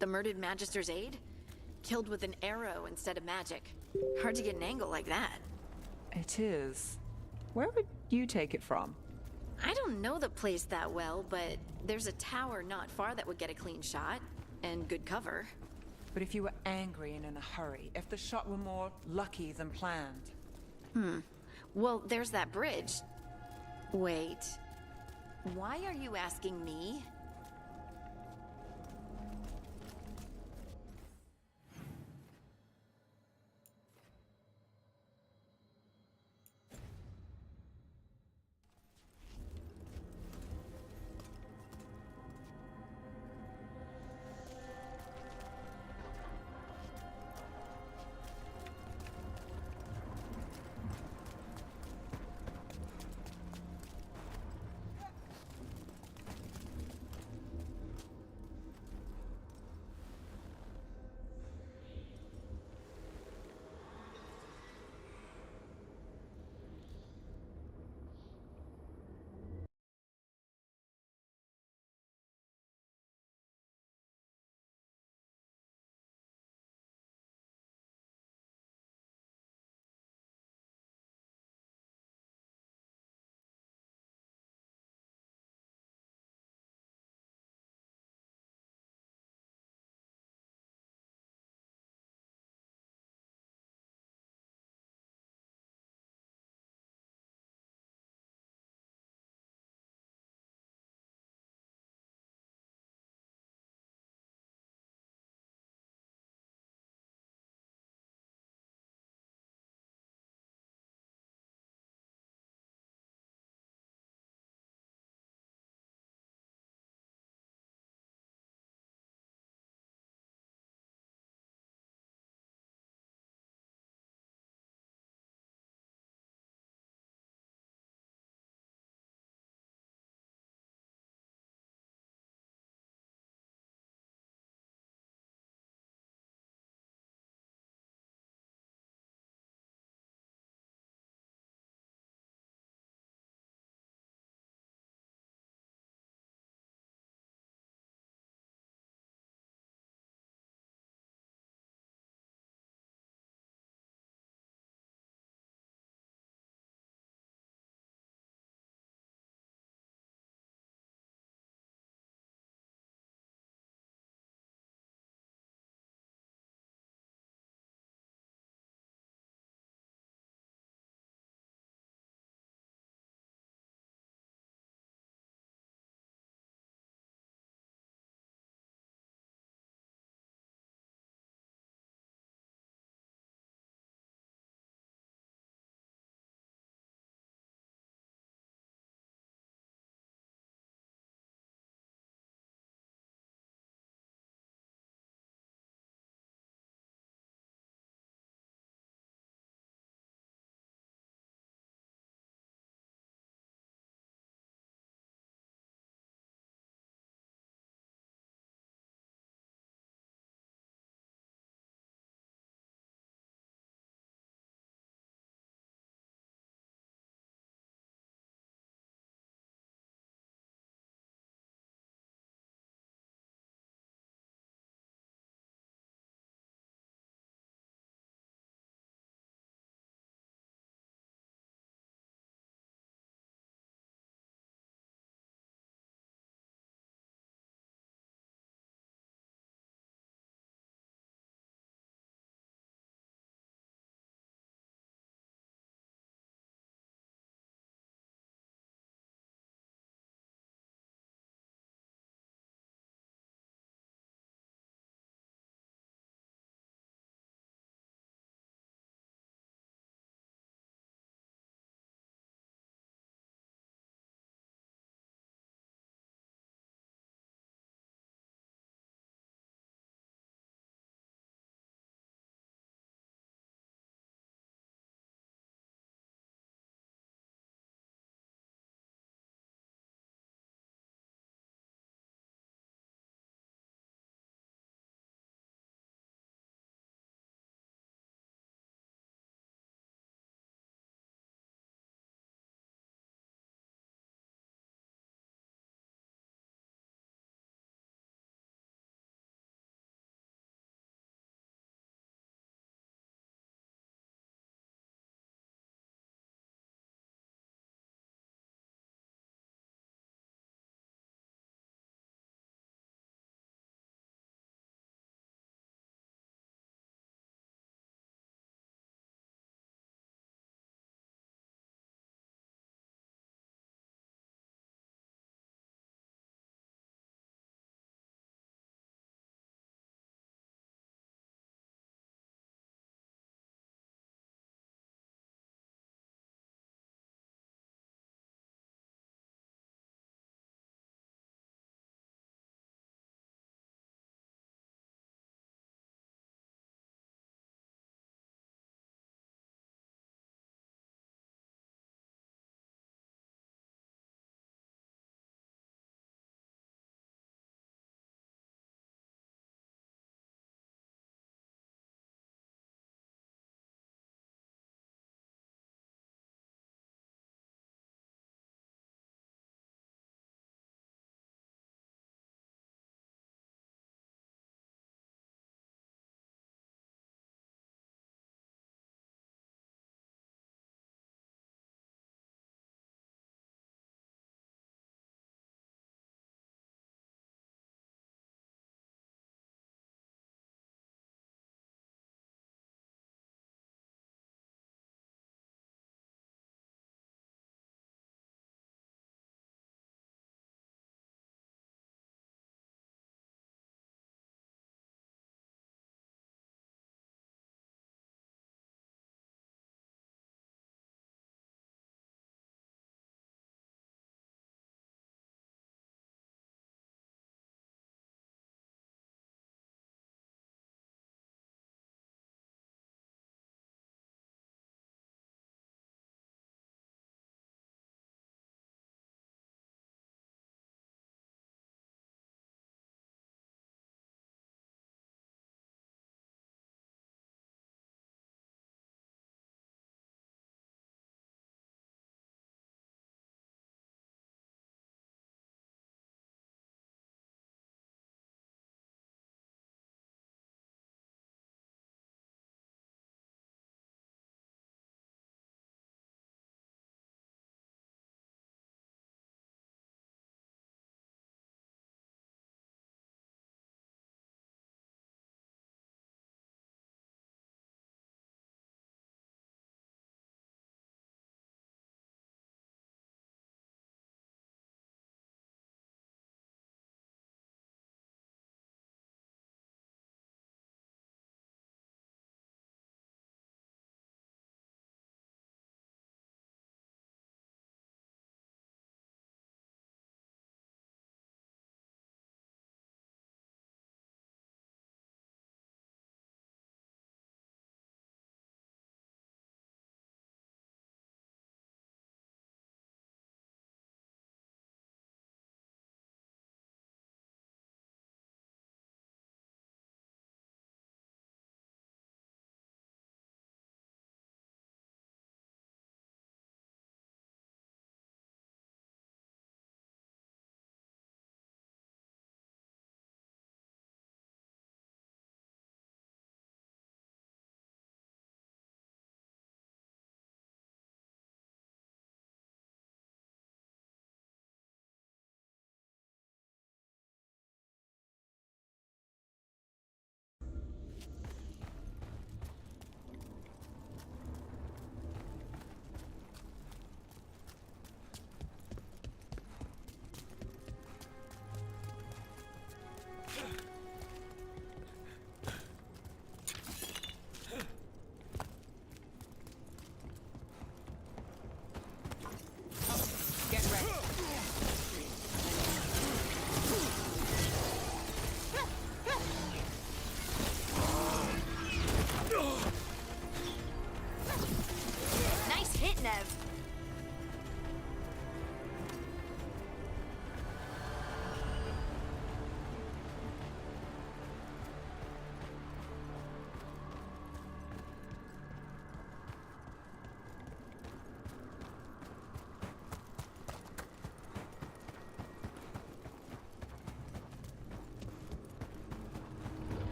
The murdered Magister's aide? Killed with an arrow instead of magic. Hard to get an angle like that. It is. Where would you take it from? I don't know the place that well, but there's a tower not far that would get a clean shot. And good cover. But if you were angry and in a hurry, if the shot were more lucky than planned. Well, there's that bridge. Wait. Why are you asking me?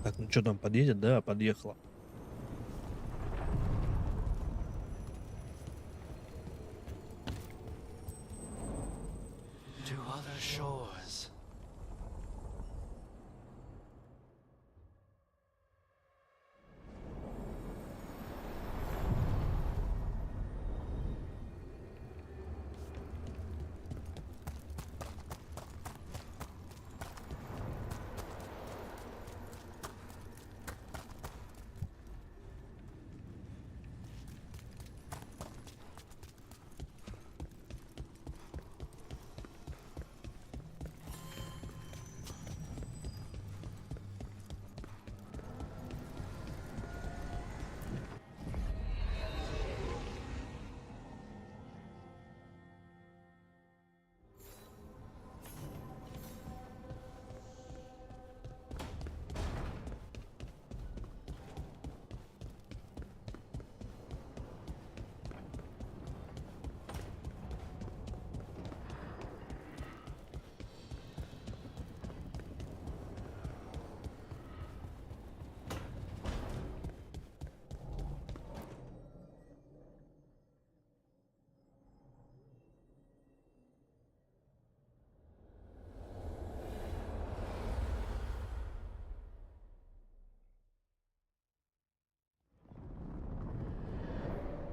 Так, ну что там, подъедет? Да, подъехала. To other shores.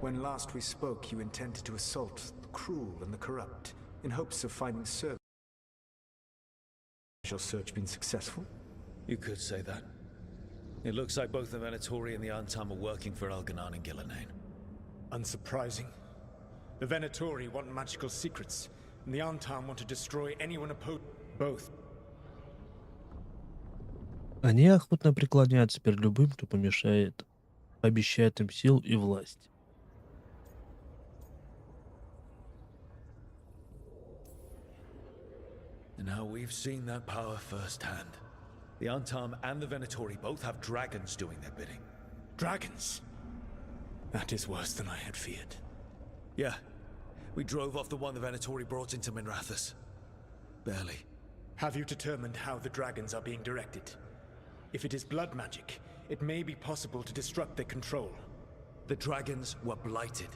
When last we spoke, you intended to assault the cruel and the corrupt, in hopes of finding service. Has your search been successful? You could say that. It looks like both the Venatori and the Antam are working for Elganan and Gillenane. Unsurprising. The Venatori want magical secrets, and the Antam want to destroy anyone opposed. Both. Они охотно преклоняются перед любым, кто помешает, обещает им сил и власть. And now we've seen that power firsthand. The Antam and the Venatori both have dragons doing their bidding. Dragons? That is worse than I had feared. Yeah, we drove off the one the Venatori brought into Minrathous. Barely. Have you determined how the dragons are being directed? If it is blood magic, it may be possible to disrupt their control. The dragons were blighted.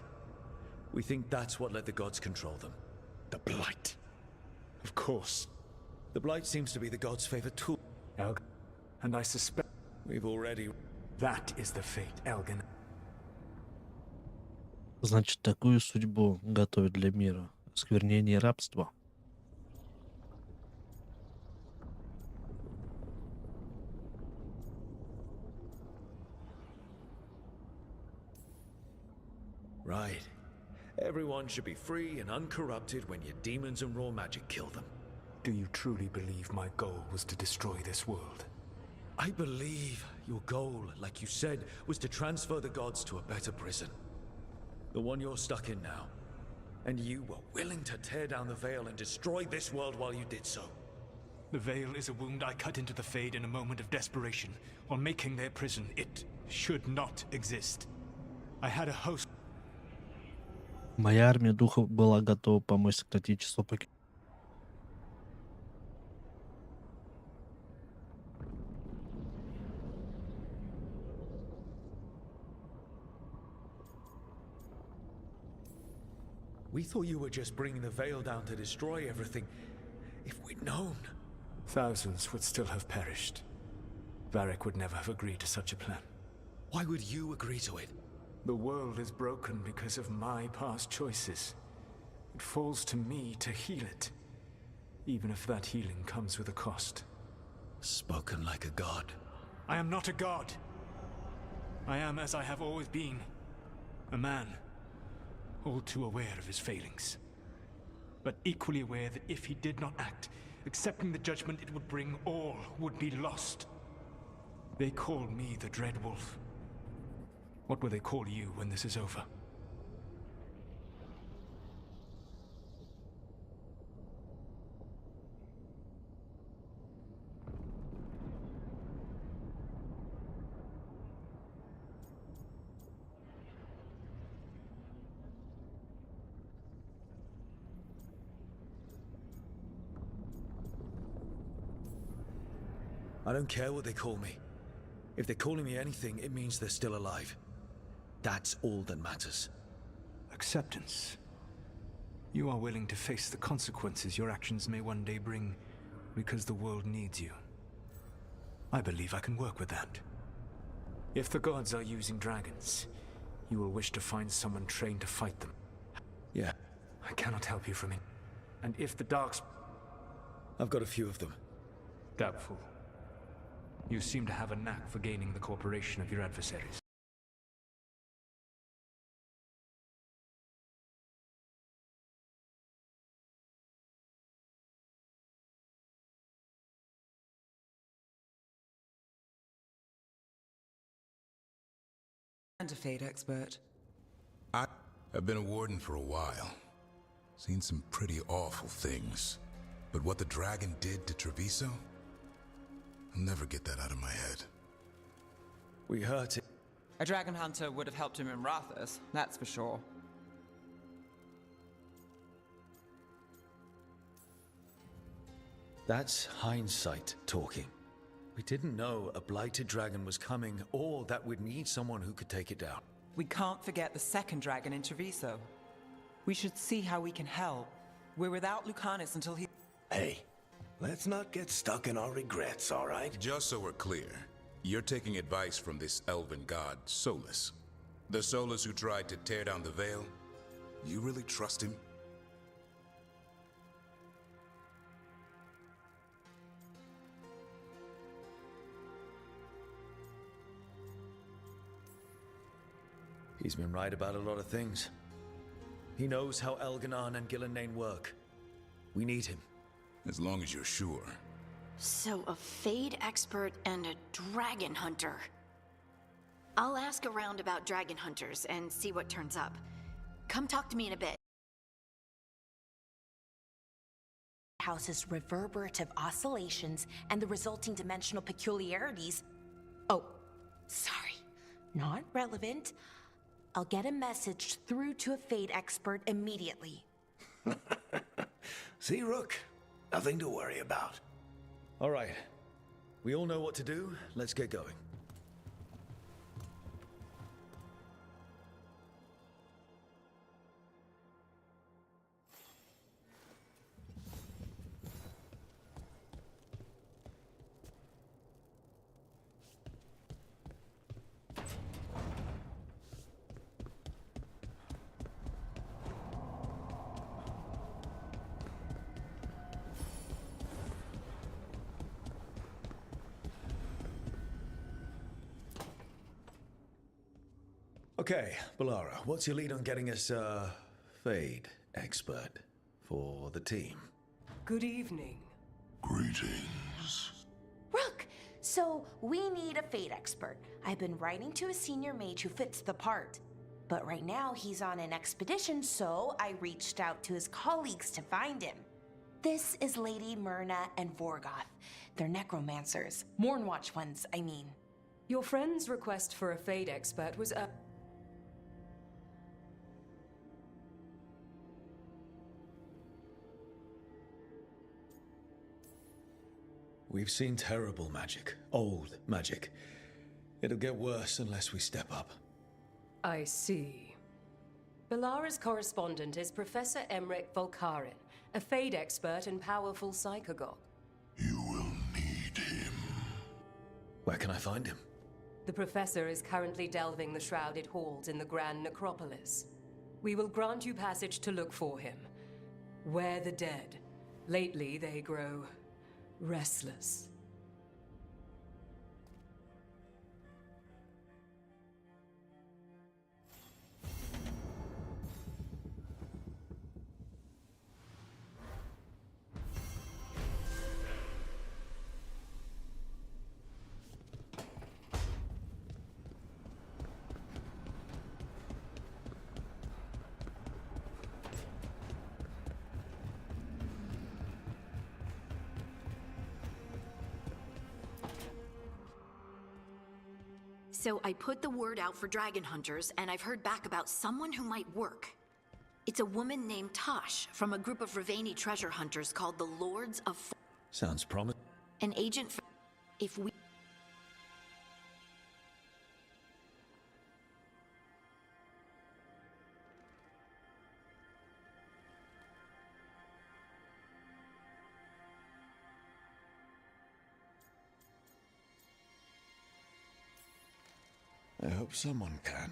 We think that's what let the gods control them. The Blight. Of course. The blight seems to be the gods' favorite tool. Elg. And I suspect We've already... that is the fate Elgin. Значит, такую судьбу готовят для мира. Осквернение рабства. Right. Everyone should be free and uncorrupted when your demons and raw magic kill them. Do you truly believe my goal was to destroy this world? I believe your goal, like you said, was to transfer the gods to a better prison. The one you're stuck in now. And you were willing to tear down the veil and destroy this world while you did so. The veil is a wound I cut into the Fade in a moment of desperation, while making their prison. It should not exist. I had a host. Моя армия духов была готова помочь сократить число покинутых. We thought you were just bringing the veil down to destroy everything. If we'd known... Thousands would still have perished. Varric would never have agreed to such a plan. Why would you agree to it? The world is broken because of my past choices. It falls to me to heal it, even if that healing comes with a cost. Spoken like a god. I am not a god. I am as I have always been, a man, all too aware of his failings, but equally aware that if he did not act, accepting the judgment it would bring, all would be lost. They call me the Dread Wolf. What will they call you when this is over? I don't care what they call me. If they're calling me anything, it means they're still alive. That's all that matters. Acceptance. You are willing to face the consequences your actions may one day bring because the world needs you. I believe I can work with that. If the gods are using dragons, you will wish to find someone trained to fight them. Yeah, I cannot help you from it. And if the darks... I've got a few of them. Doubtful. You seem to have a knack for gaining the cooperation of your adversaries. And a fate expert. I've been a warden for a while. Seen some pretty awful things. But what the dragon did to Treviso? I'll never get that out of my head. We hurt it. A dragon hunter would have helped him in Rathus, that's for sure. That's hindsight talking. We didn't know a blighted dragon was coming, or that we'd need someone who could take it down. We can't forget the second dragon in Treviso. We should see how we can help. We're without Lucanus until he... Hey, let's not get stuck in our regrets, all right? Just so we're clear, you're taking advice from this elven god, Solus. The Solus who tried to tear down the Veil? You really trust him? He's been right about a lot of things. He knows how Elganon and Gillenane work. We need him. As long as you're sure. So, a Fade expert and a dragon hunter. I'll ask around about dragon hunters and see what turns up. Come talk to me in a bit. House's reverberative oscillations and the resulting dimensional peculiarities. Oh, sorry, not relevant. I'll get a message through to a Fade expert immediately. See, Rook? Nothing to worry about. All right. We all know what to do. Let's get going. Okay, Balara, what's your lead on getting us a Fade expert for the team? Good evening. Greetings. Rook, so we need a Fade expert. I've been writing to a senior mage who fits the part. But right now he's on an expedition, so I reached out to his colleagues to find him. This is Lady Myrna and Vorgoth. They're necromancers. Mournwatch ones, I mean. Your friend's request for a Fade expert was a... We've seen terrible magic. Old magic. It'll get worse unless we step up. I see. Balara's correspondent is Professor Emmerich Volkarin, a Fade expert and powerful psychagogue. You will need him. Where can I find him? The professor is currently delving the shrouded halls in the Grand Necropolis. We will grant you passage to look for him. Where the dead. Lately they grow restless. So I put the word out for dragon hunters, and I've heard back about someone who might work. It's a woman named Tosh from a group of Ravani treasure hunters called the Lords of... Sounds promising. An agent for... If we... I hope someone can.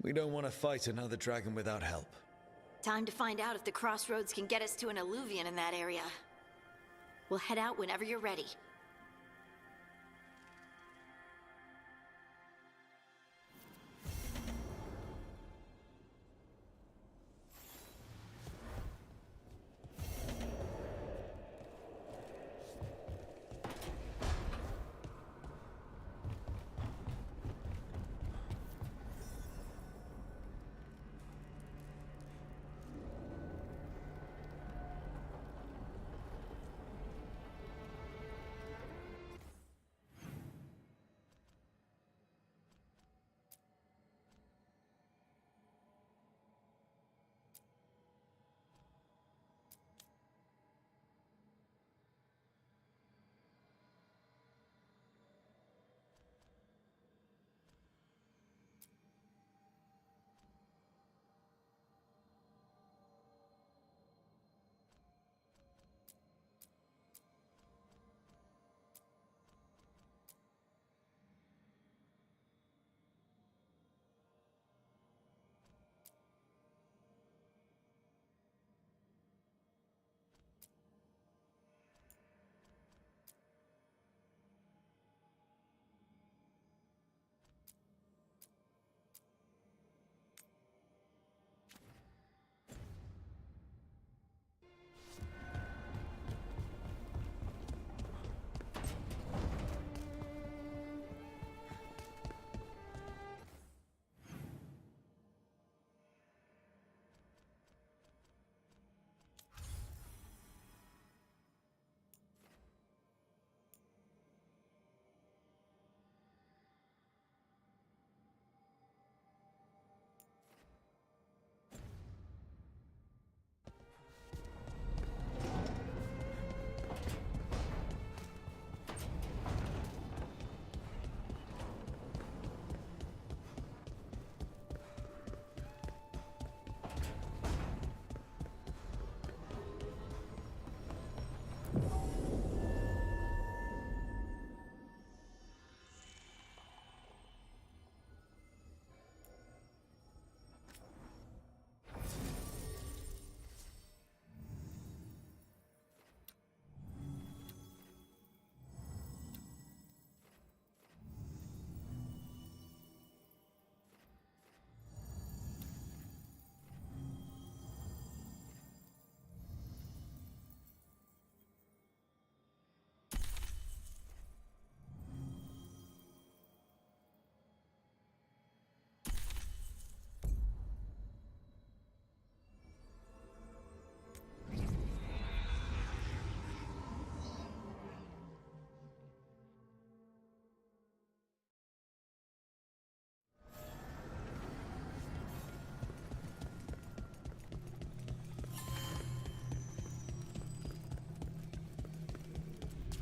We don't want to fight another dragon without help. Time to find out if the crossroads can get us to an alluvion in that area. We'll head out whenever you're ready.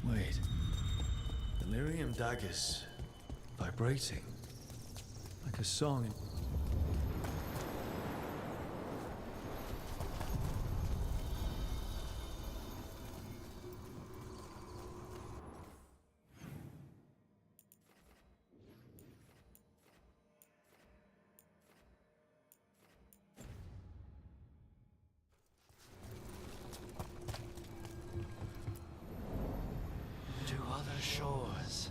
Wait. Delirium daggers. Vibrating. Like a song in... To other shores.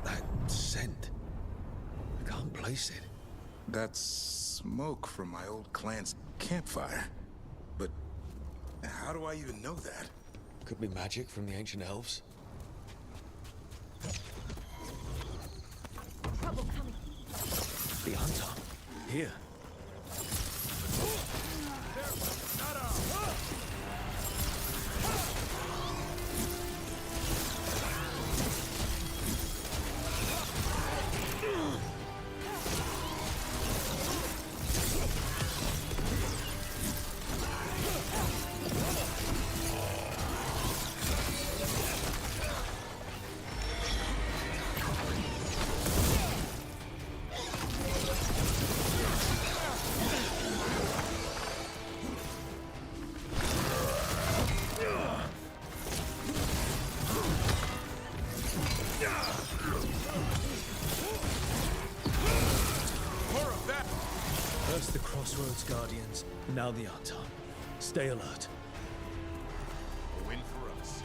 That scent. I can't place it. That's smoke from my old clan's campfire. But how do I even know that? Could be magic from the ancient elves. Trouble coming. The hunter. Here. First the Crossroads Guardians, now the Arton. Stay alert. A win for us.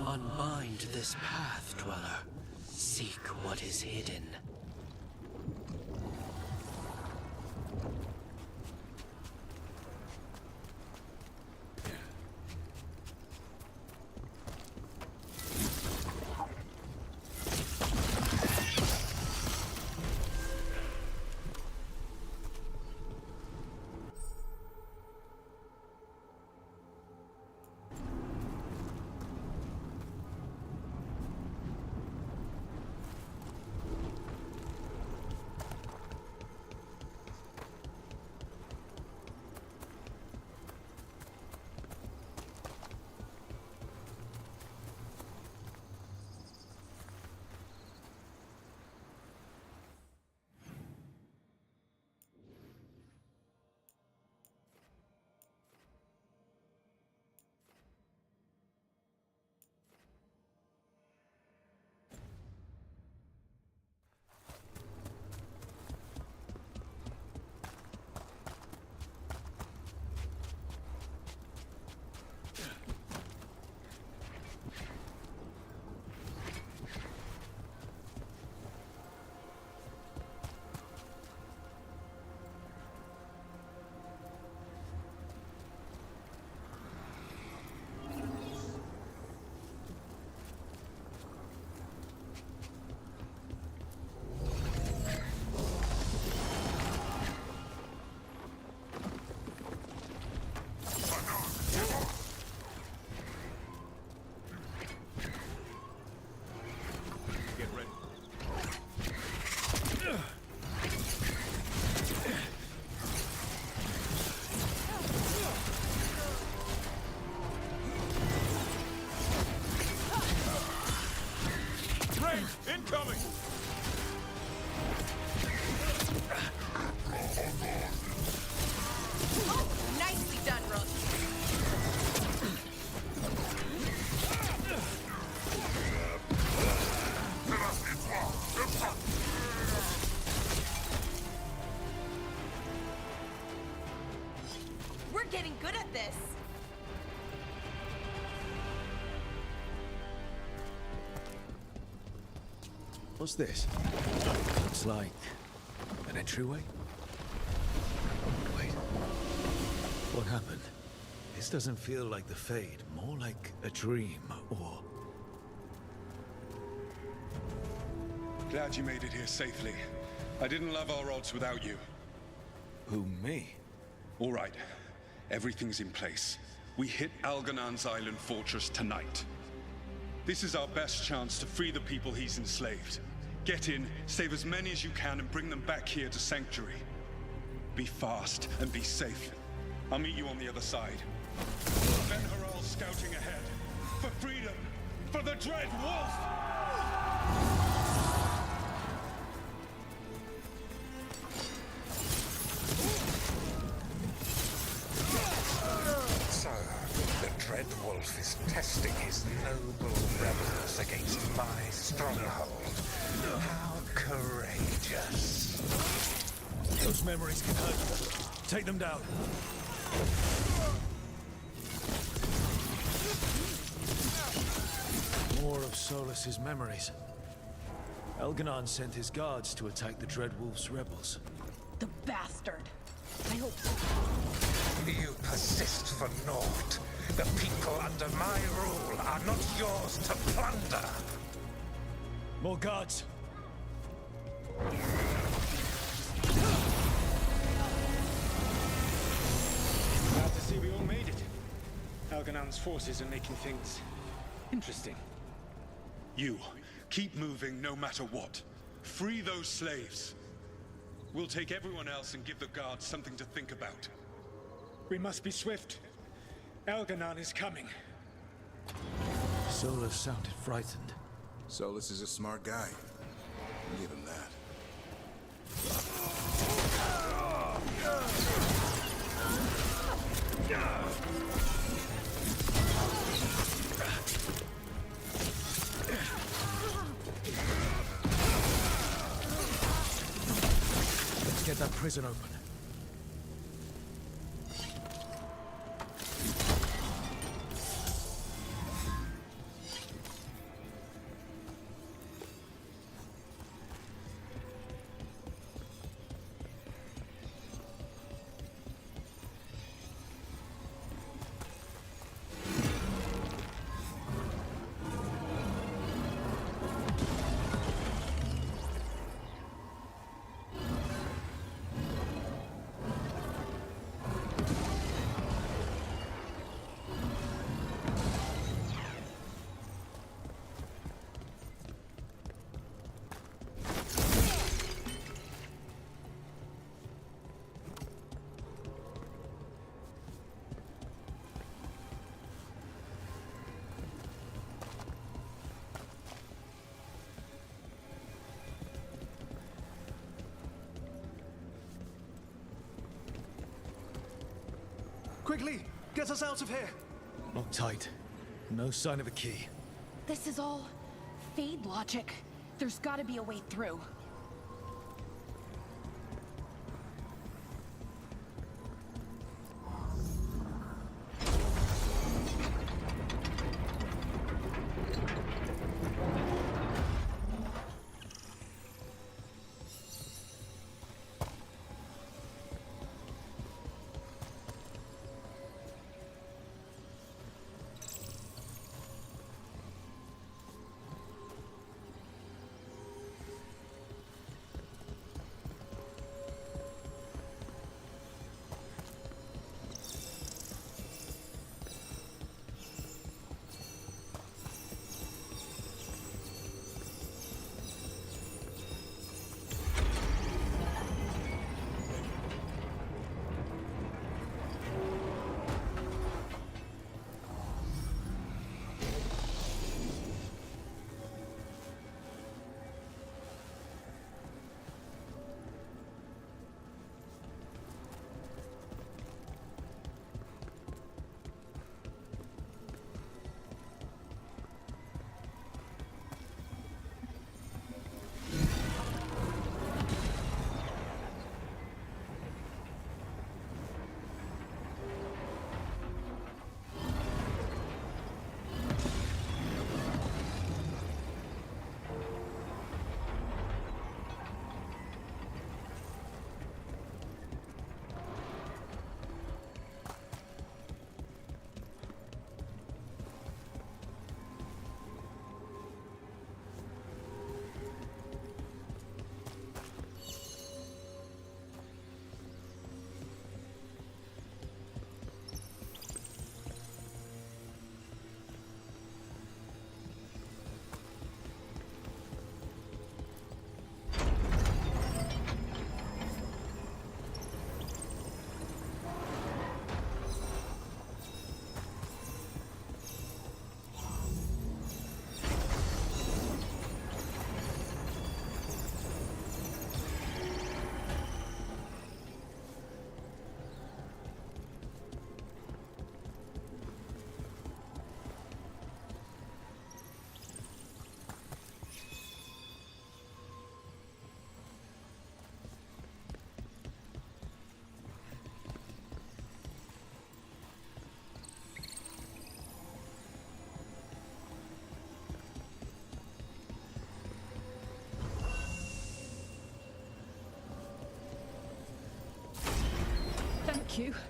Unbind this path, Dweller. Seek what is hidden. Incoming! Oh, nicely done, Rook. We're getting good at this. What's this? Looks like an entryway? Wait. What happened? This doesn't feel like the Fade, more like a dream, or... Glad you made it here safely. I didn't love our odds without you. Who, me? All right. Everything's in place. We hit Algernon's island fortress tonight. This is our best chance to free the people he's enslaved. Get in, save as many as you can, and bring them back here to Sanctuary. Be fast and be safe. I'll meet you on the other side. Ben Haral's scouting ahead. For freedom! For the Dread Wolf! So, the Dread Wolf is testing his noble rebels against my stronghold. How courageous. Those memories can hurt you. Take them down. More of Solus's memories. Elganon sent his guards to attack the Dreadwolf's rebels. The bastard. I hope so. You persist for naught. The people under my rule are not yours to plunder. More guards. Glad to see we all made it. Algernon's forces are making things interesting. You, keep moving no matter what. Free those slaves. We'll take everyone else and give the guards something to think about. We must be swift. Elganon is coming. Solus sounded frightened. Solus is a smart guy. I'll give him that. Let's get that prison open. Quickly, get us out of here! Locked tight. No sign of a key. This is all Fade logic. There's gotta be a way through.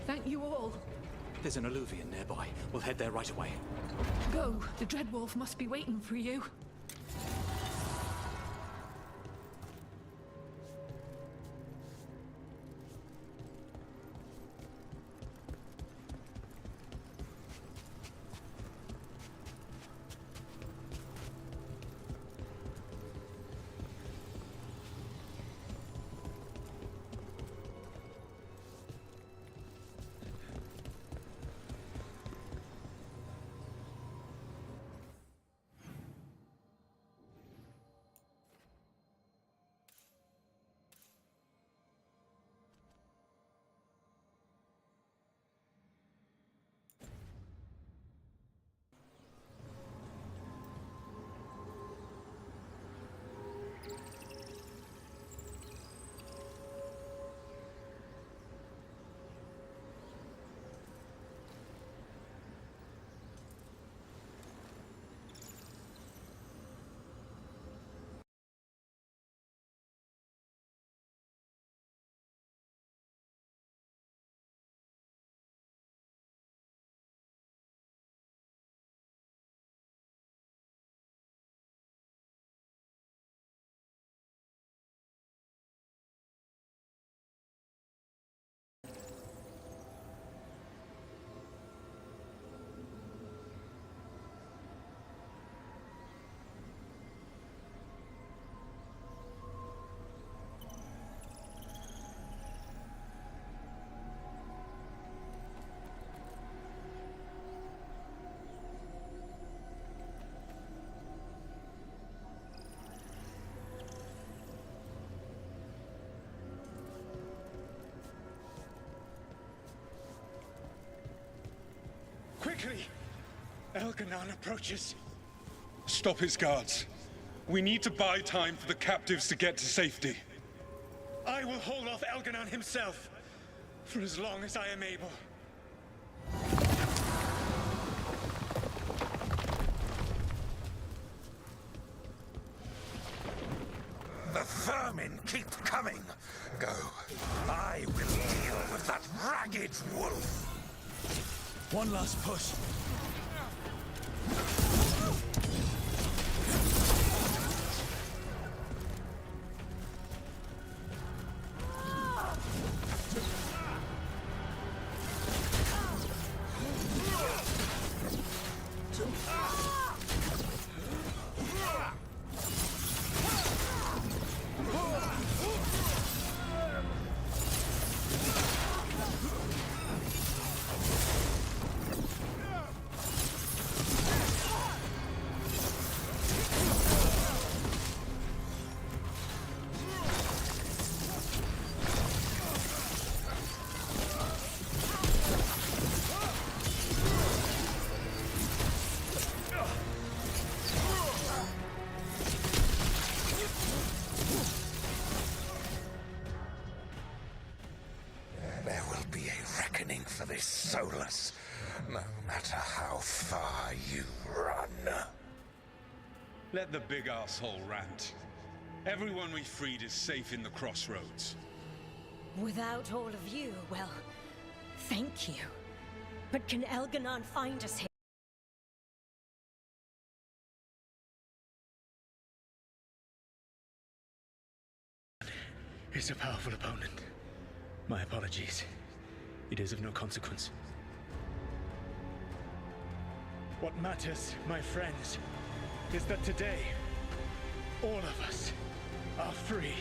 Thank you all. There's an alluvion nearby. We'll head there right away. Go. The Dreadwolf must be waiting for you. quickly! Elganon approaches. Stop his guards. We need to buy time for the captives to get to safety. I will hold off Elganon himself for as long as I am able. The vermin keep coming. Go. I will deal with that ragged wolf. One last push. There will be a reckoning for this Solus, no matter how far you run. Let the big asshole rant. Everyone we freed is safe in the crossroads. Without all of you, well, thank you. But can Elganon find us here? Is a powerful opponent. My apologies. It is of no consequence. What matters, my friends, is that today, all of us are free.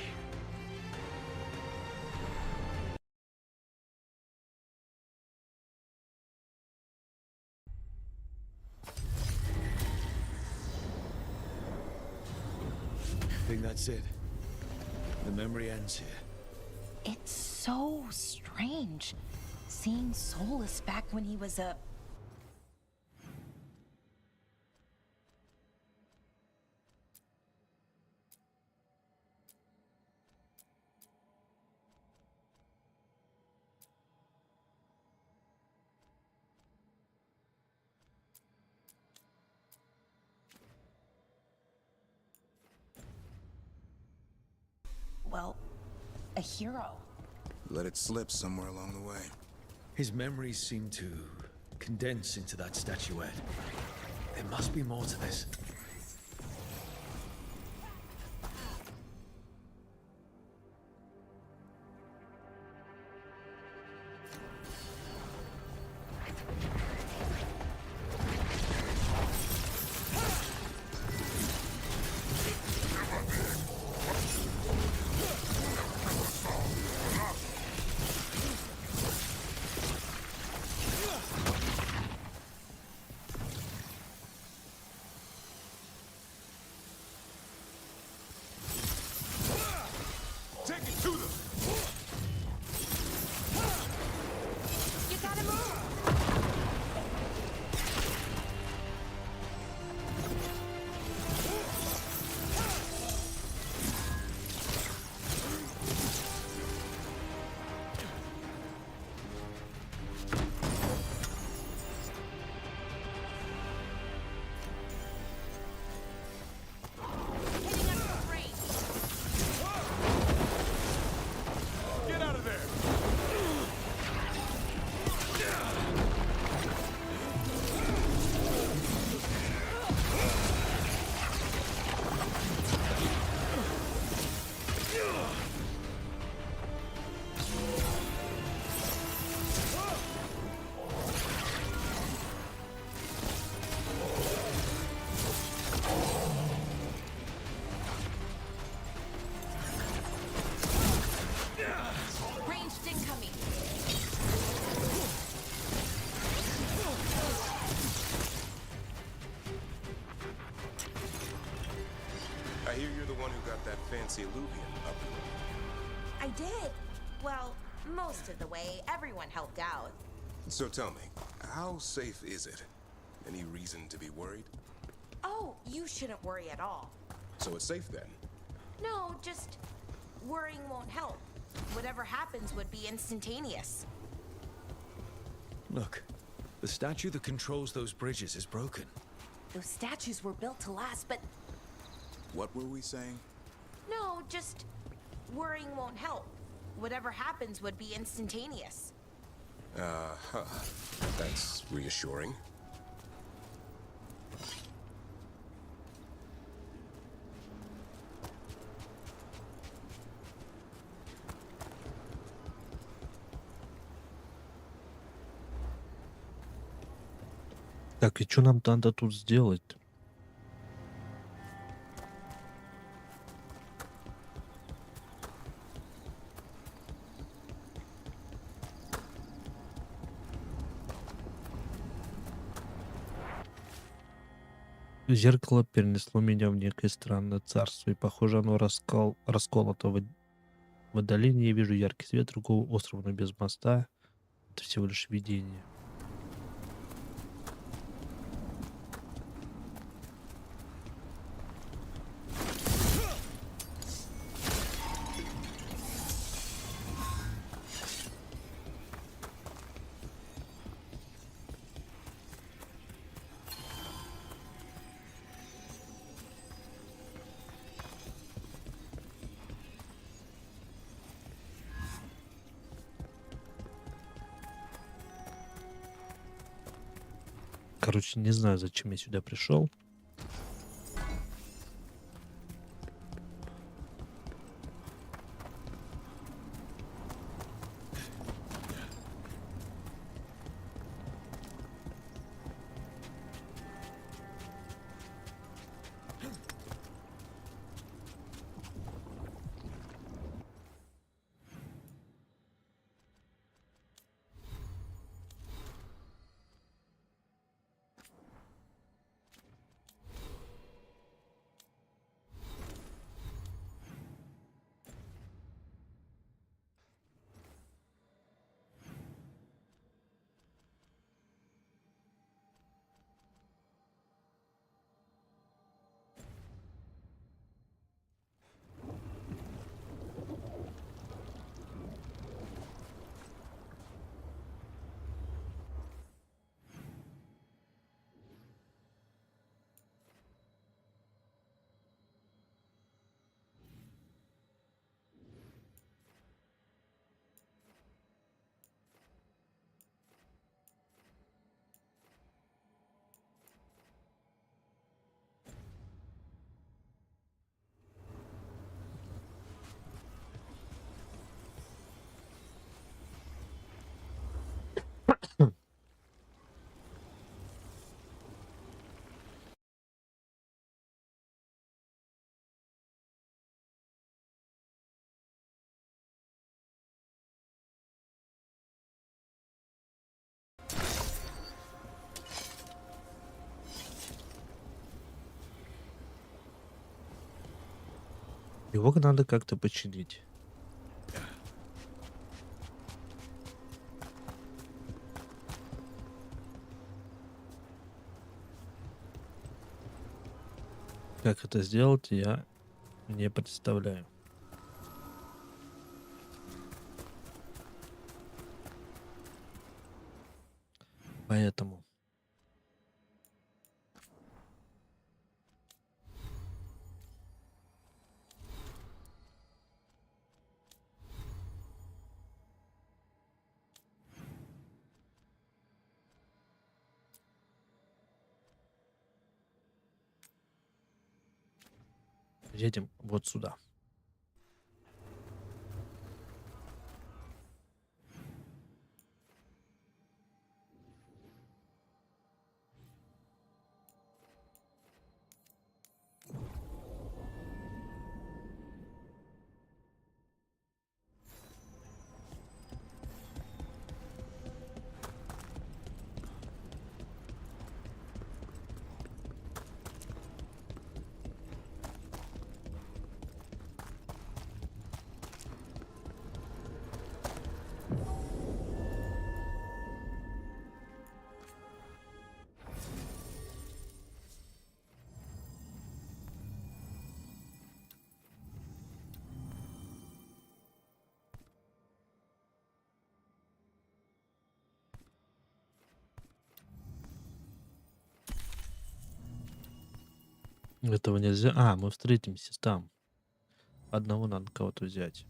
I think that's it. The memory ends here. It's so strange seeing Solus back when he was a... well, a hero. Let it slip somewhere along the way. His memories seem to condense into that statuette. There must be more to this. Take it to them! You gotta move! Get out of there! Ranged incoming. I hear you're the one who got that fancy Illuvian up. I did. Well, most of the way. Everyone helped out. So tell me, how safe is it? Any reason to be worried? Oh, you shouldn't worry at all. So it's safe then? No, just worrying won't help. Whatever happens would be instantaneous. Look, the statue that controls those bridges is broken. Those statues were built to last, but What were we saying? no, just worrying won't help. Whatever happens would be instantaneous. Uh-huh. That's reassuring. Так, и что нам надо тут сделать? Зеркало перенесло меня в некое странное царство, и, похоже, оно расколото в долине. Я вижу яркий свет другого острова, но без моста. Это всего лишь видение. Короче, не знаю, зачем я сюда пришел. Его надо как-то починить. Как это сделать, я не представляю. Поэтому едем вот сюда. Этого нельзя. А, мы встретимся там. Одного надо кого-то взять.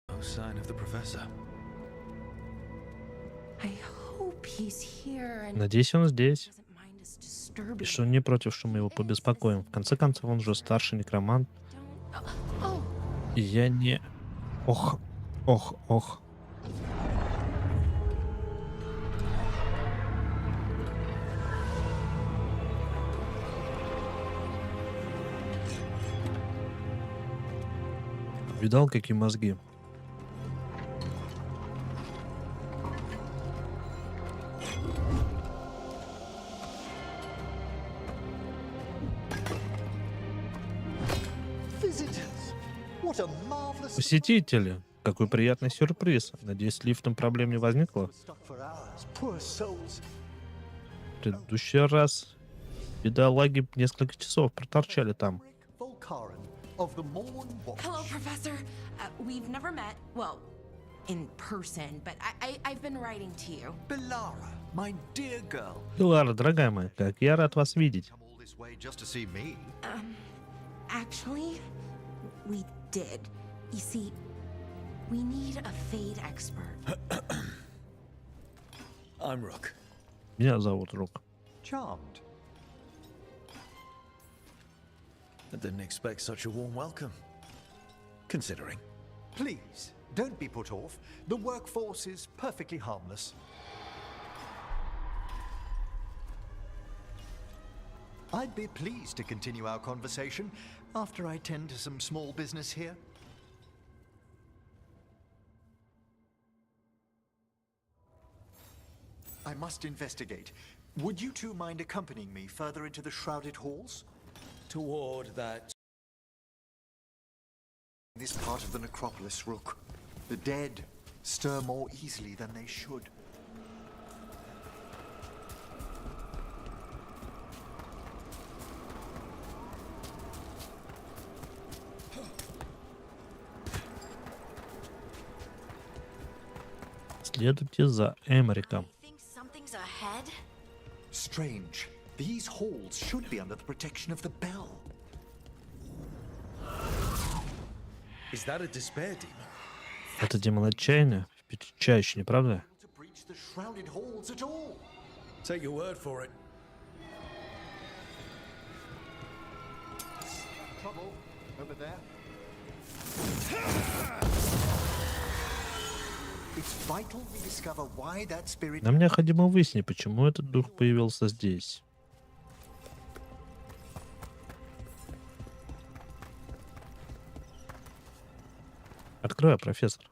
No sign of the professor. I hope he's here and Надеюсь, он здесь. doesn't mind us disturbing. И что он не против, что мы его побеспокоим. В конце концов, он же старший некромант. Oh, И я не... Ох, ох, ох. Видал, какие мозги? Посетители, какой приятный сюрприз. Надеюсь, с лифтом проблем не возникло. В предыдущий раз бедолаги несколько часов проторчали там. hello, Professor. We've never met. Well, in person, but I've been writing to you. Belara, my dear girl. Лара, дорогая моя, как я рад вас видеть. All this way just to see me. Actually, we did. You see, we need a fade expert. I'm Rook. Меня зовут Рук. Charmed. I didn't expect such a warm welcome. Considering. Please, don't be put off. The workforce is perfectly harmless. I'd be pleased to continue our conversation after I tend to some small business here. I must investigate. Would you two mind accompanying me further into the shrouded halls? Toward that. This part of the necropolis, Rook. The dead stir more easily than they should. Следуйте за Эмериком. Think something's ahead? Strange. These halls should be under the protection of the bell. Is that a despair demon? Это демон отчаяния? Впечатляюще, не правда? To breach the shrouded halls at all. Take your word for it. Trouble over there. It's vital we discover why that spirit. Нам необходимо выяснить, почему этот дух появился здесь. Открой, профессор.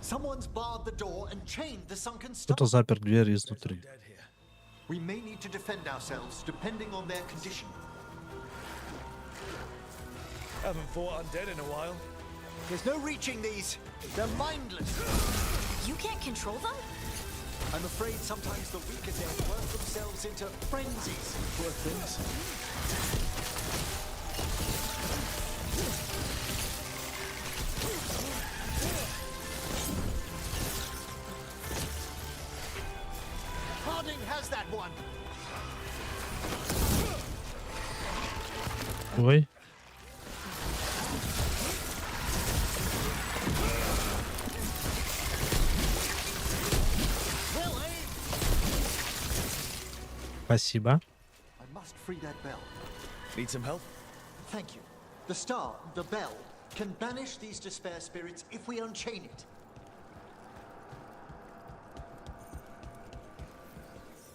Someone's barred the door and chained the sunken Кто-то stomach. запер дверь изнутри. We may need to defend ourselves depending on their condition. Haven't fought undead in a while. There's no reaching these. They're mindless. You can't control them? I'm afraid sometimes the weaker dead work themselves into frenzies. Poor things. Harding has that one. Ой. Спасибо. I must free that bell. Need some help? Thank you. The star, the bell, can banish these despair spirits if we unchain it.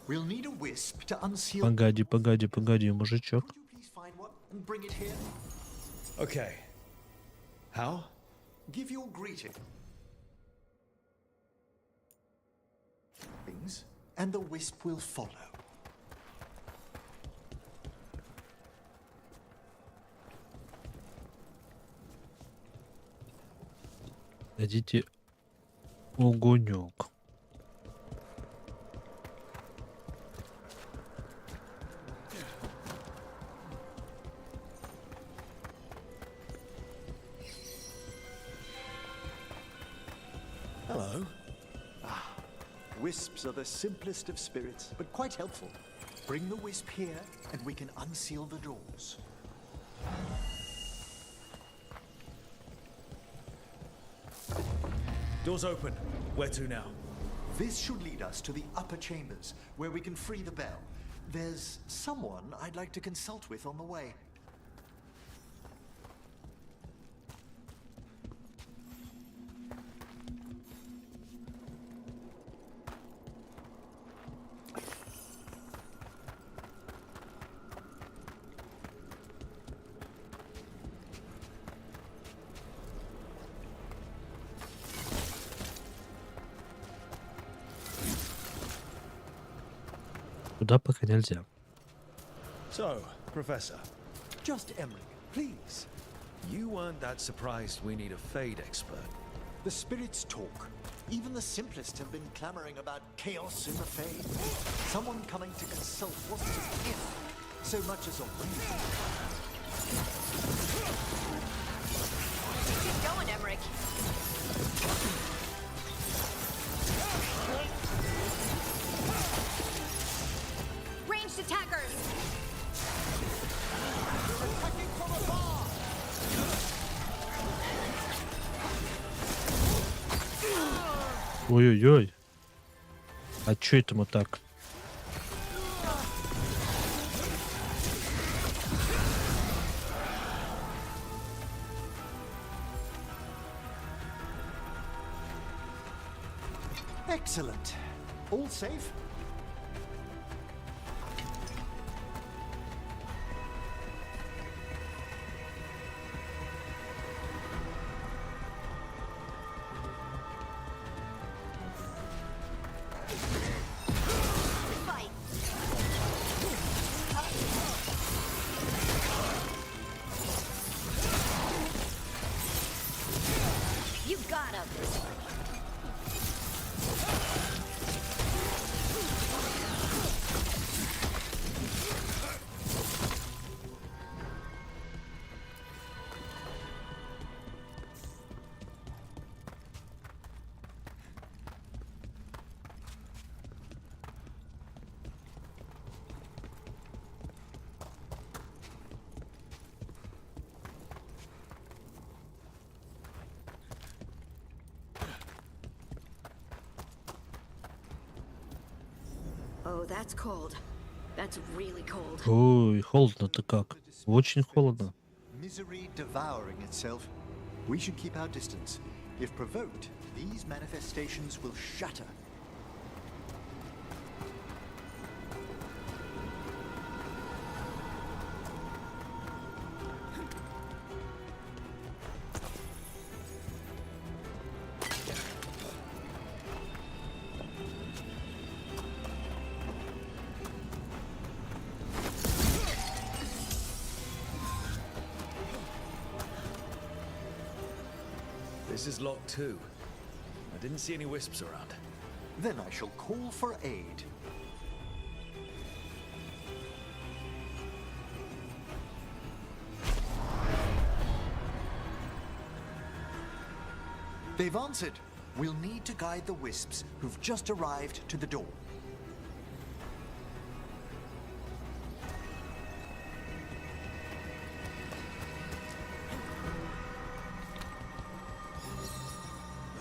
We'll need a wisp to unseal. Погоди, мужичок. Could you please find one and bring it here? Okay. How? Give your greeting. And the wisp will follow. Дадите огонек. Hello. Wisps are the simplest of spirits, but quite helpful. Bring the wisp here, and we can unseal the doors. Doors open. Where to now? This should lead us to the upper chambers, where we can free the bell. There's someone I'd like to consult with on the way. Туда пока нельзя. So, Professor, Just Emmerich, please. you weren't that surprised we need a Fade expert. The spirits talk. Even the simplest have been clamoring about chaos in the Fade. Someone coming to consult wasn't an if, so much as a when. Keep going, Emmerich. Ranged attackers! Attacking from afar! Ой-ой-ой. А чё этому так? Excellent. All safe? Fight! You got him! Oh, that's cold. That's really cold. Ой, холодно-то как. Очень холодно. Misery devouring itself. We should keep our distance. If provoked, these manifestations will shatter. This is locked too. I didn't see any wisps around. Then I shall call for aid. They've answered. We'll need to guide the wisps who've just arrived to the door.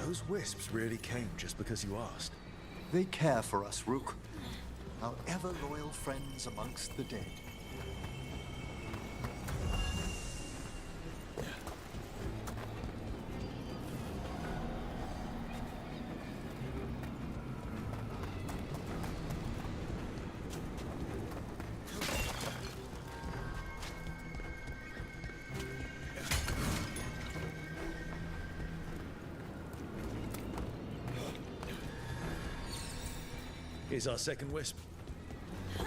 Those wisps really came just because you asked. They care for us, Rook. our ever-loyal friends amongst the dead. Here's our second wisp.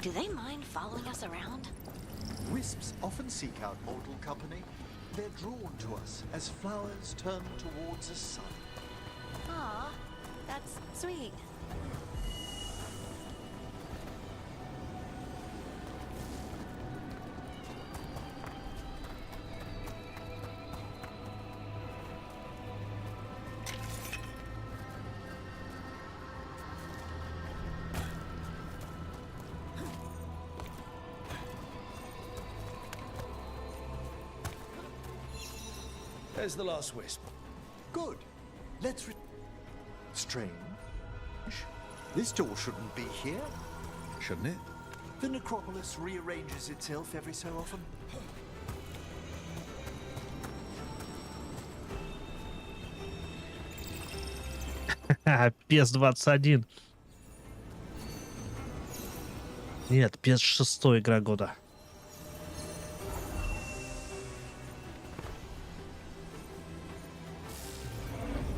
Do they mind following us around? Wisps often seek out mortal company. They're drawn to us as flowers turn towards a sun. Aw, that's sweet. There's the last wisp. Good. Let's Strange. This door shouldn't be here. Shouldn't it? The necropolis rearranges itself every so often. PES-21. Нет, PES-6 игра года.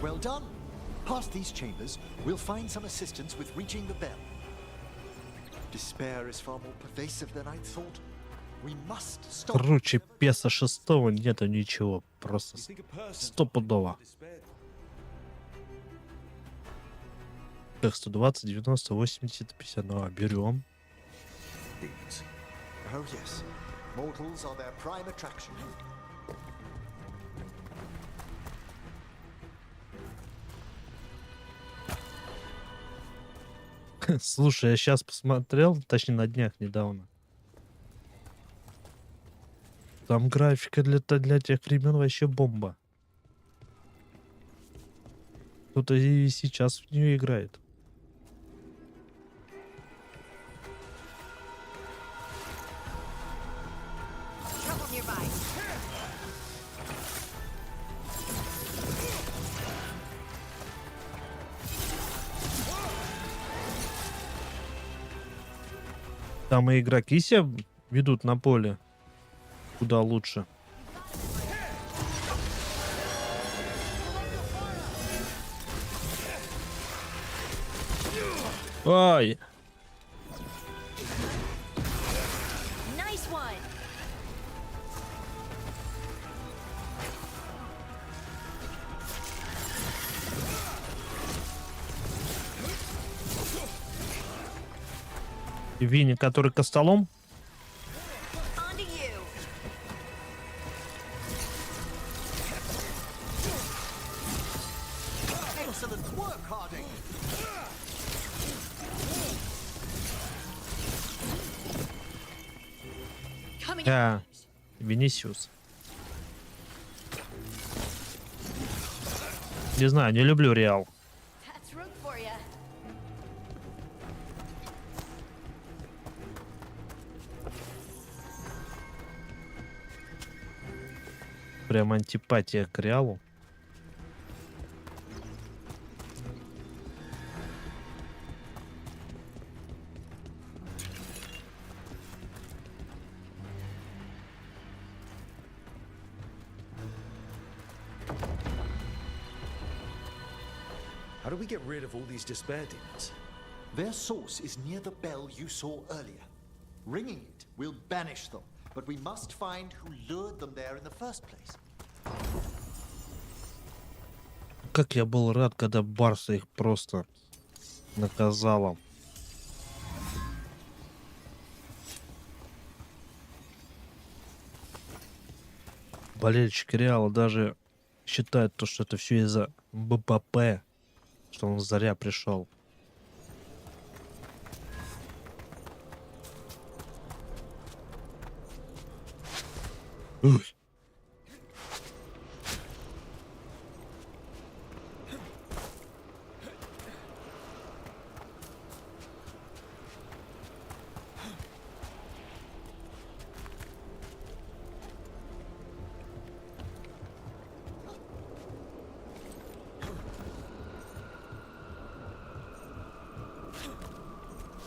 Well done. Past these chambers, we'll find some assistance with reaching the bell. Despair is far more pervasive than I thought. We must stop. Круче PES-6 нету ничего. Просто стопудово. Так, 120, 90, 80, 50. Ну, берем. Oh yes. Mortals are their prime attraction. Слушай, я сейчас посмотрел, точнее на днях недавно. Там графика для тех времен вообще бомба. Кто-то и сейчас в нее играет. Там и игроки себя ведут на поле куда лучше. Ай! Nice one. Винни, который костолом. Onto you. Excellent work, Harding. Винисиус. Не знаю, не люблю Реал. That's room for ya. Прям антипатия к Реалу. How do we get rid of all these despair demons? Their source is near the bell you saw earlier. Ringing it will banish them, but we must find who lured them there in the first place. Как я был рад, когда Барса их просто наказала. Болельщики Реала даже считают то, что это все из-за БПП, что он зря пришел.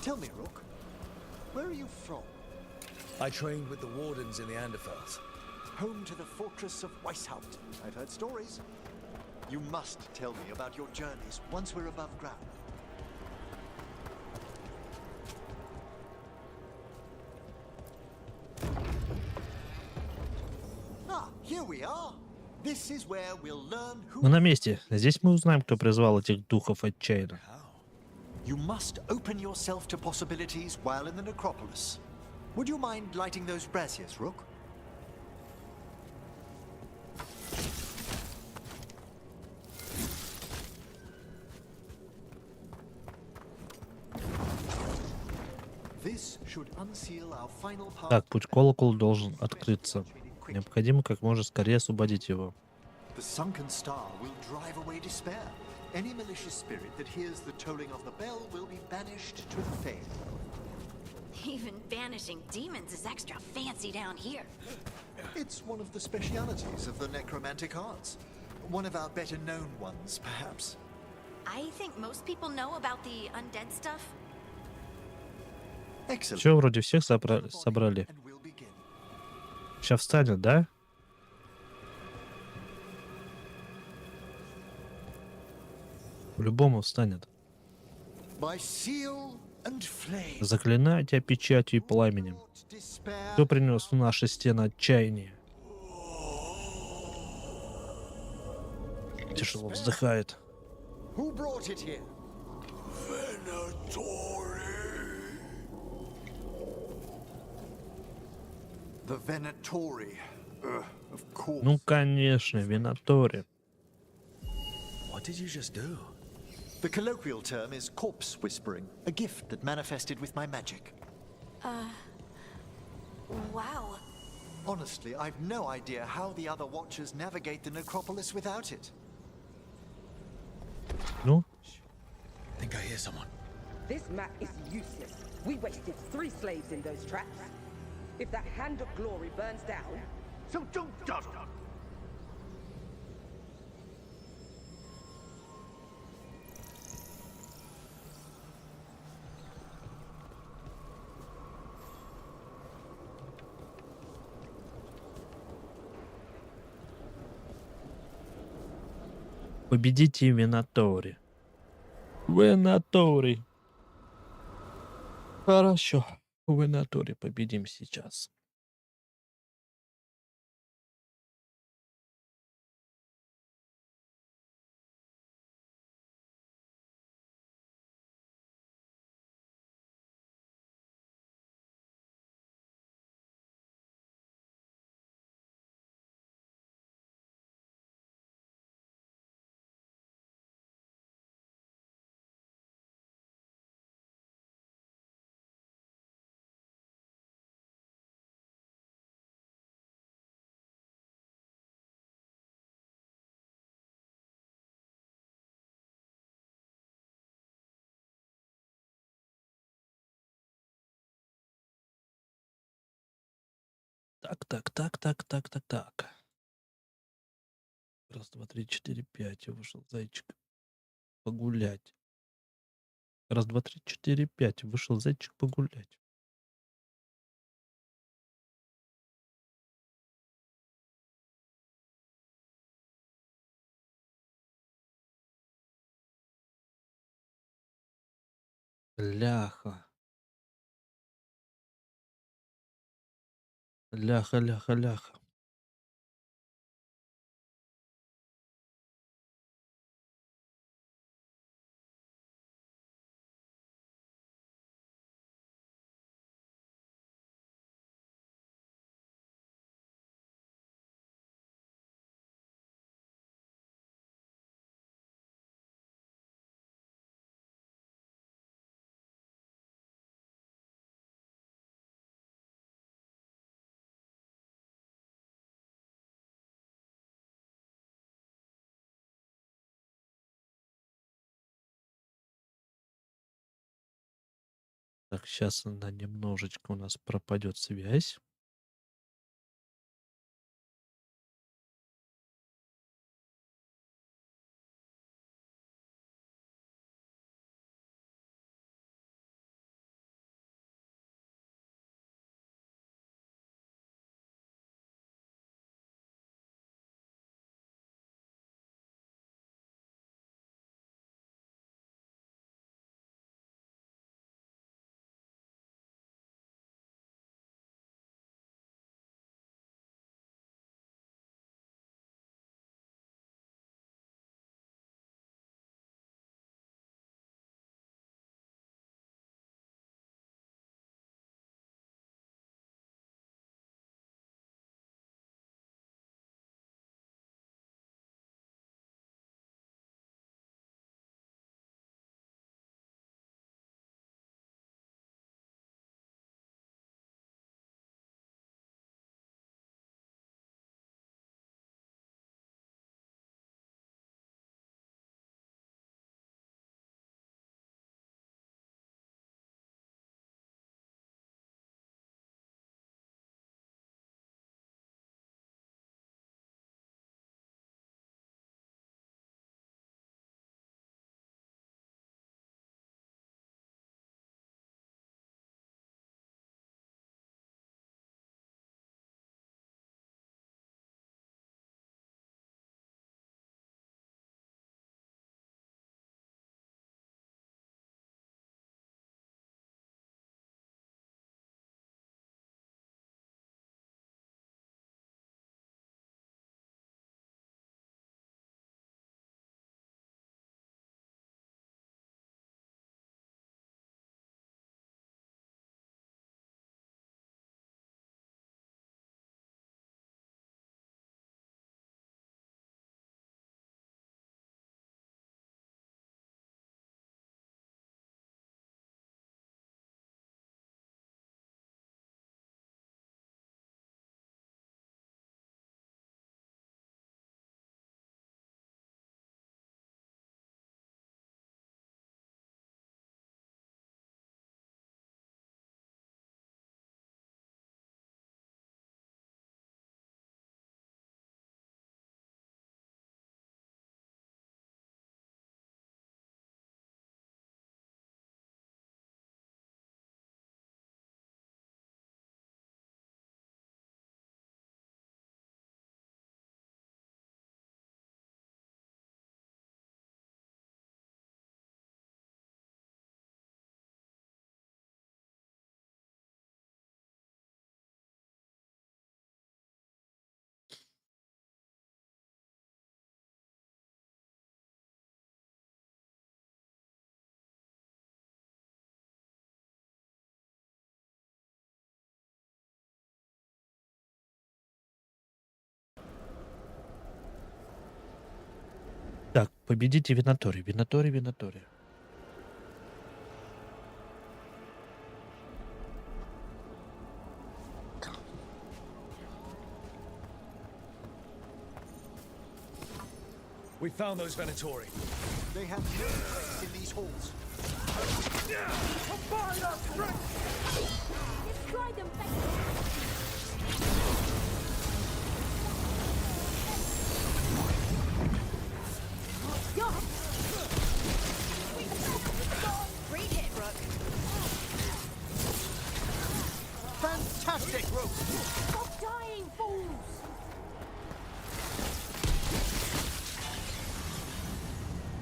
Tell me, Rook, where are you from? I trained with the Wardens in the Anderfels. Home to the fortress of Weishaupt. I've heard stories. You must tell me about your journeys once we're above ground. Ah, here we are. This is where we'll learn who... Мы на месте. Здесь мы узнаем, кто призвал этих духов отчаянно. You must open yourself to possibilities while in the necropolis. Would you mind lighting those braziers, Rook? This should unseal our final part. Так, путь к колоколу должен открыться. Необходимо как можно скорее освободить его. The sunken star will drive away despair. Any malicious spirit that hears the tolling of the bell will be banished to the Fae. Even banishing demons is extra fancy down here. It's one of the specialities of the necromantic arts. One of our better known ones, perhaps. I think most people know about the undead stuff. Excellent. Все, вроде всех собрали. Сейчас встанет, да? По-любому встанет. By seal and flame. Заклинаю тебя печатью и пламенем. Кто принес в наши стены отчаяние? Тяжело вздыхает. Who brought it here? The Venatori. Of course. Ну, конечно, Венатори. What did you just do? The colloquial term is corpse whispering, a gift that manifested with my magic. Wow. Honestly, I've no idea how the other Watchers navigate the necropolis without it. Ну? I think I hear someone. This map is useless. We wasted 3 slaves in those traps. If that hand of glory burns down, so don't dawdle. Победите Венатори. Венатори. Хорошо. Венатори победим сейчас. Так. Раз, два, три, четыре, пять. Вышел зайчик погулять. Раз, два, три, четыре, пять. Вышел зайчик погулять. Ляха. Ляха. Так, сейчас она немножечко у нас пропадет связь. Так, победите Винатори, Винатори, Винатори. We found those Venatori. They have no place in these halls. Combine our strength! Destroy them, Great hit, Rook. Fantastic, Rook! Stop dying, fools!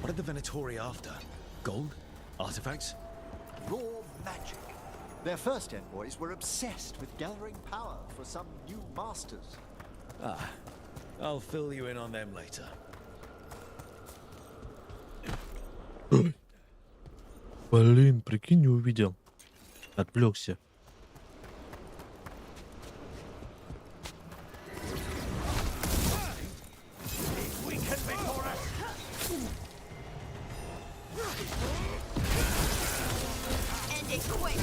What are the Venatori after? Gold? Artifacts? Raw magic. Their first envoys were obsessed with gathering power for some new masters. Ah, I'll fill you in on them later. Блин, прикинь, не увидел. Отвлекся. End it quick.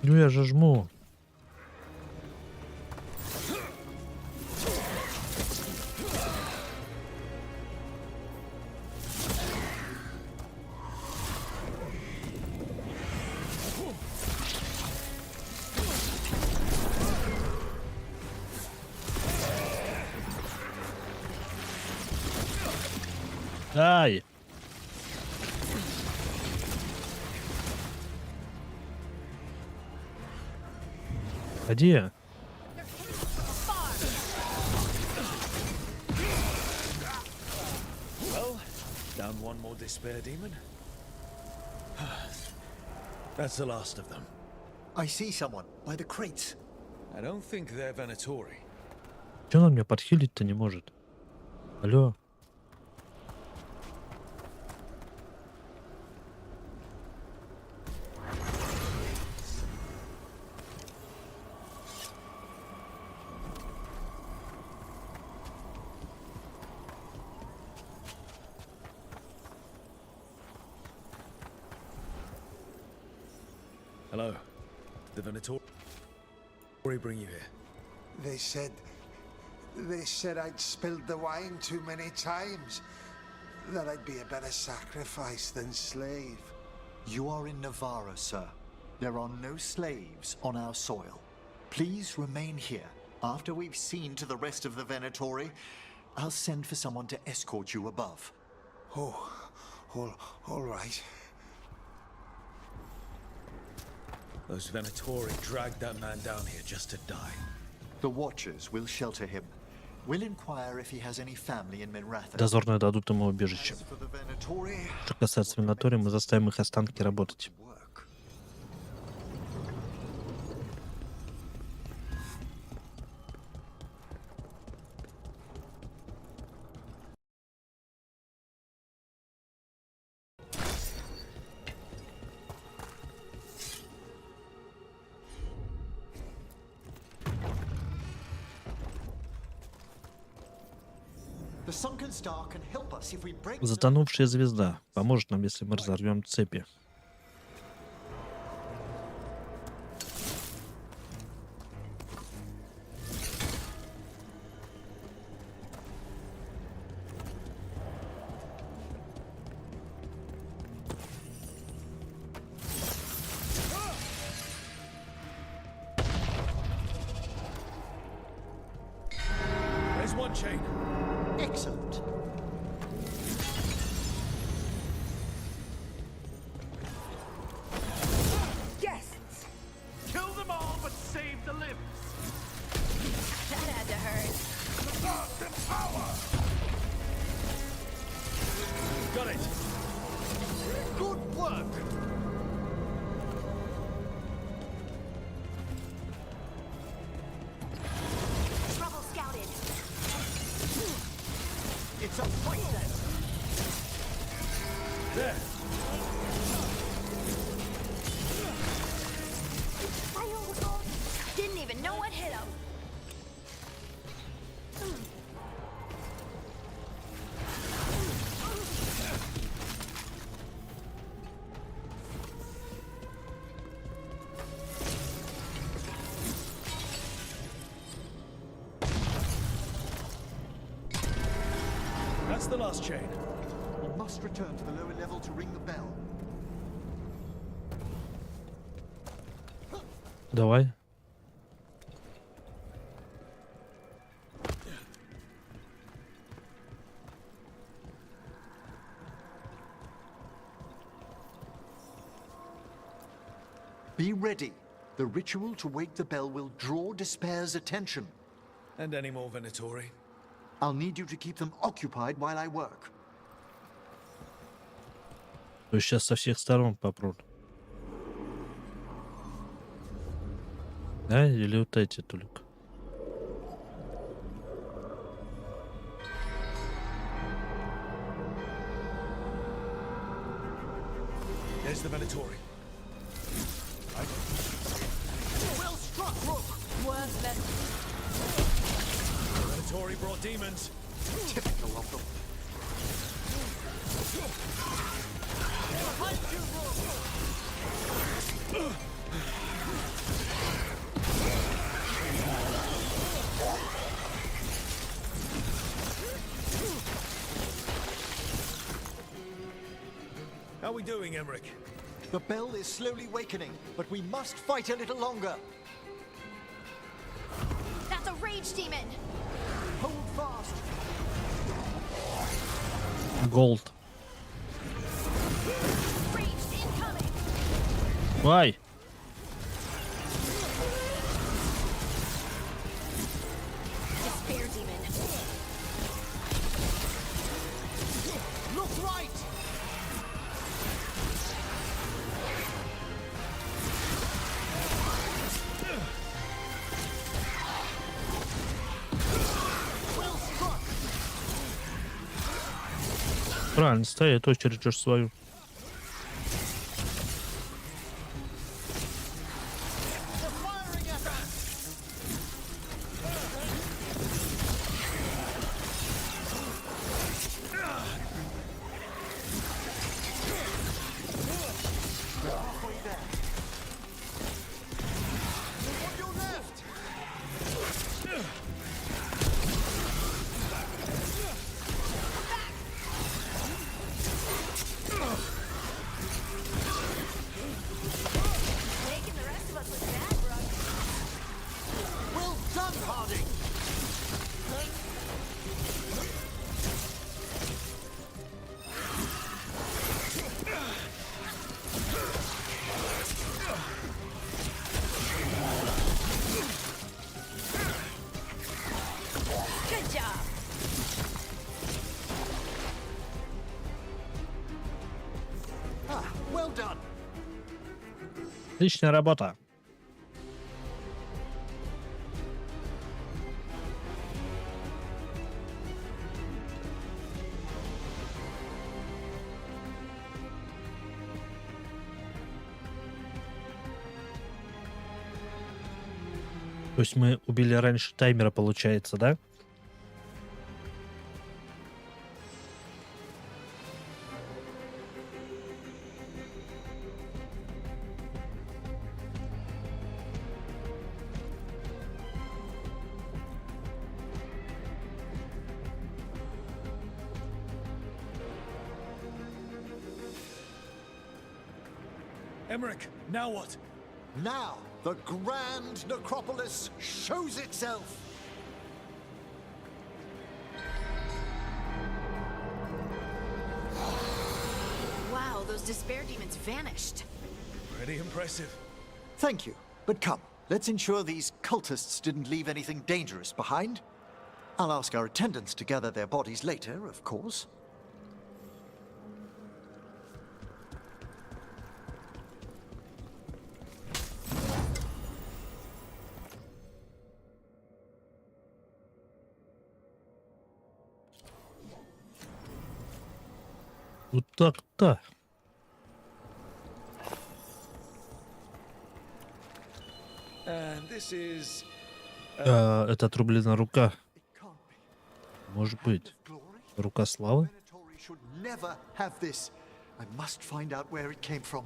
Ну я же жму. Ай! Где? Well, down one more despair demon. That's the last of them. I see someone by the crates. I don't think they're Venatori. Чё он меня подхилить-то не может? Алло? Hello. Did the Venatori bring you here? They said I'd spilled the wine too many times. That I'd be a better sacrifice than slave. You are in Navarra, sir. There are no slaves on our soil. Please remain here. After we've seen to the rest of the Venatori, I'll send for someone to escort you above. Oh, all right. Those Venatori dragged that man down here just to die. The Watchers will shelter him. We'll inquire if he has any family in Minratha. Дозорные дадут ему убежище. For the Venatori, Что касается Винатория, мы заставим их останки работать. the sunken star can help us if we break. Затонувшая звезда поможет нам, если мы разорвем цепи. There's one chain. Excellent. Didn't even know what hit him. That's the last chain. We must return to the lower level to ring the bell. Давай. Be ready. The ritual to wake the bell will draw Despair's attention. And any more Venatori? I'll need you to keep them occupied while I work. То есть сейчас со всех сторон попрут. Да, или вот эти только? There's the Venatori. Well struck, Rook! Worthless. Venatori brought demons. Typical of them. Behind you, Rook! How are we doing, Emmerich? The bell is slowly wakening, but we must fight a little longer. That's a rage demon. Hold fast. Gold. Raged incoming. Why? Despair demon. Look right! Well struck! Правильно, стоит очередь ждешь свою. They're firing at us! We're halfway there. On your left! Making the rest of us look bad, bro. Well done, Harding! Good job. Ah, well done. Отличная работа. То есть мы убили раньше таймера, получается, да? Emmerich, now what? Now, the grand necropolis shows itself. Wow, those despair demons vanished. Pretty impressive. Thank you. But come, let's ensure these cultists didn't leave anything dangerous behind. I'll ask our attendants to gather their bodies later, of course. Вот так-то. And this is... Это отрублена рука. Может быть. Рука славы? Venatori should never have this. I must find out where it came from.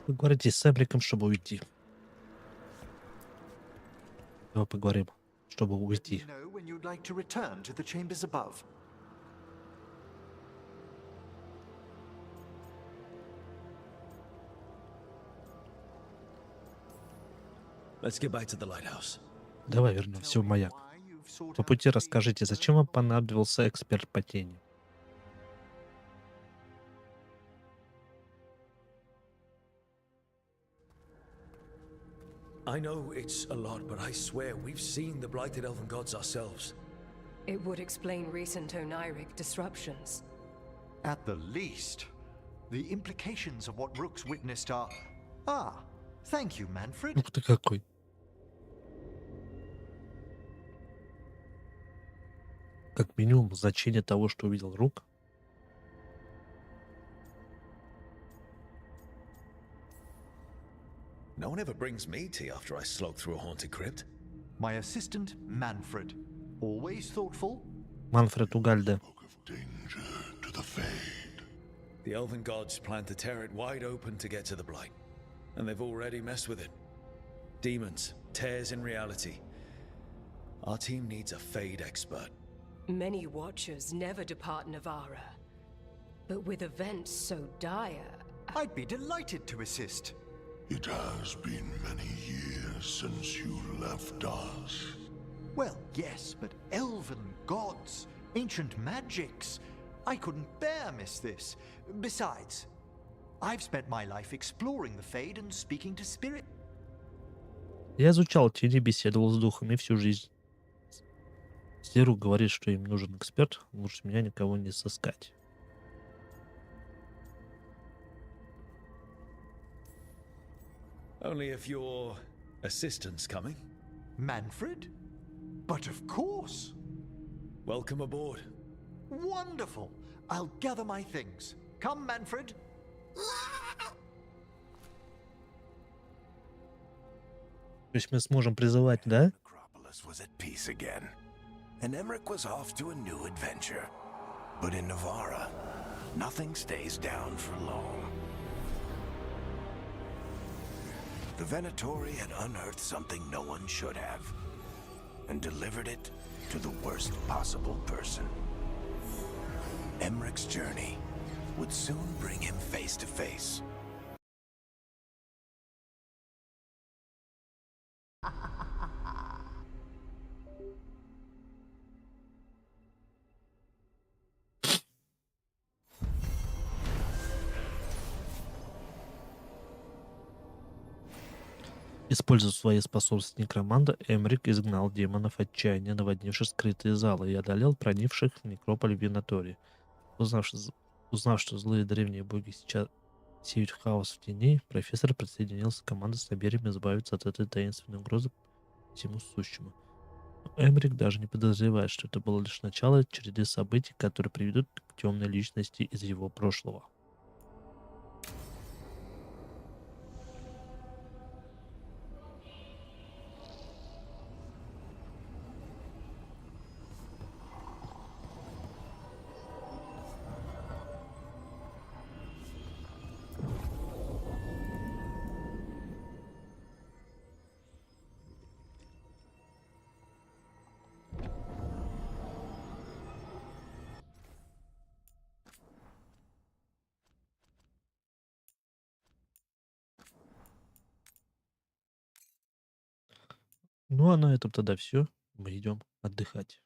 Поговорите с Эмриком, чтобы уйти. Давай поговорим, чтобы уйти. Know when you'd like to return to the chambers above. Let's get back to the lighthouse. Давай вернемся в маяк. По пути расскажите, зачем вам понадобился эксперт по тени? I know it's a lot, but I swear we've seen the blighted elven gods ourselves. It would explain recent Oniric disruptions. At the least, the implications of what Rook's witnessed are... Ah, thank you, Manfred. Ух ты какой. Как минимум, значение того, что увидел Рук. No one ever brings me tea after I slog through a haunted crypt. My assistant, Manfred. Always thoughtful. Манфред Угальде. To the Fade. The elven gods plan to tear it wide open to get to the blight. And they've already messed with it. Demons, tears in reality. Our team needs a Fade expert. Many Watchers never depart Navara. But with events so dire... I'd be delighted to assist. It has been many years since you left us. Well, yes, but elven gods, ancient magics. I couldn't bear miss this. Besides, I've spent my life exploring the Fade and speaking to spirit. Я изучал тени, беседовал с духами всю жизнь. Сиру говорит, что им нужен эксперт, лучше меня никого не сыскать. Only if your assistant's coming. Manfred? But of course. Welcome aboard. Wonderful. I'll gather my things. Come, Manfred. То есть мы сможем призывать, да? Was at peace again, and Emmerich was off to a new adventure. But in Navara, nothing stays down for long. The Venatori had unearthed something no one should have, and delivered it to the worst possible person. Emmerich's journey would soon bring him face to face. Используя свои способности некроманта, Эмрик изгнал демонов отчаяния, наводнивших скрытые залы, и одолел проникших в некрополь Венатории. Узнав, что злые древние боги сейчас сеют хаос в тени, профессор присоединился к команде с намерением избавиться от этой таинственной угрозы всему сущему. Но Эмрик даже не подозревает, что это было лишь начало череды событий, которые приведут к темной личности из его прошлого. Ну а на этом тогда все. Мы идем отдыхать.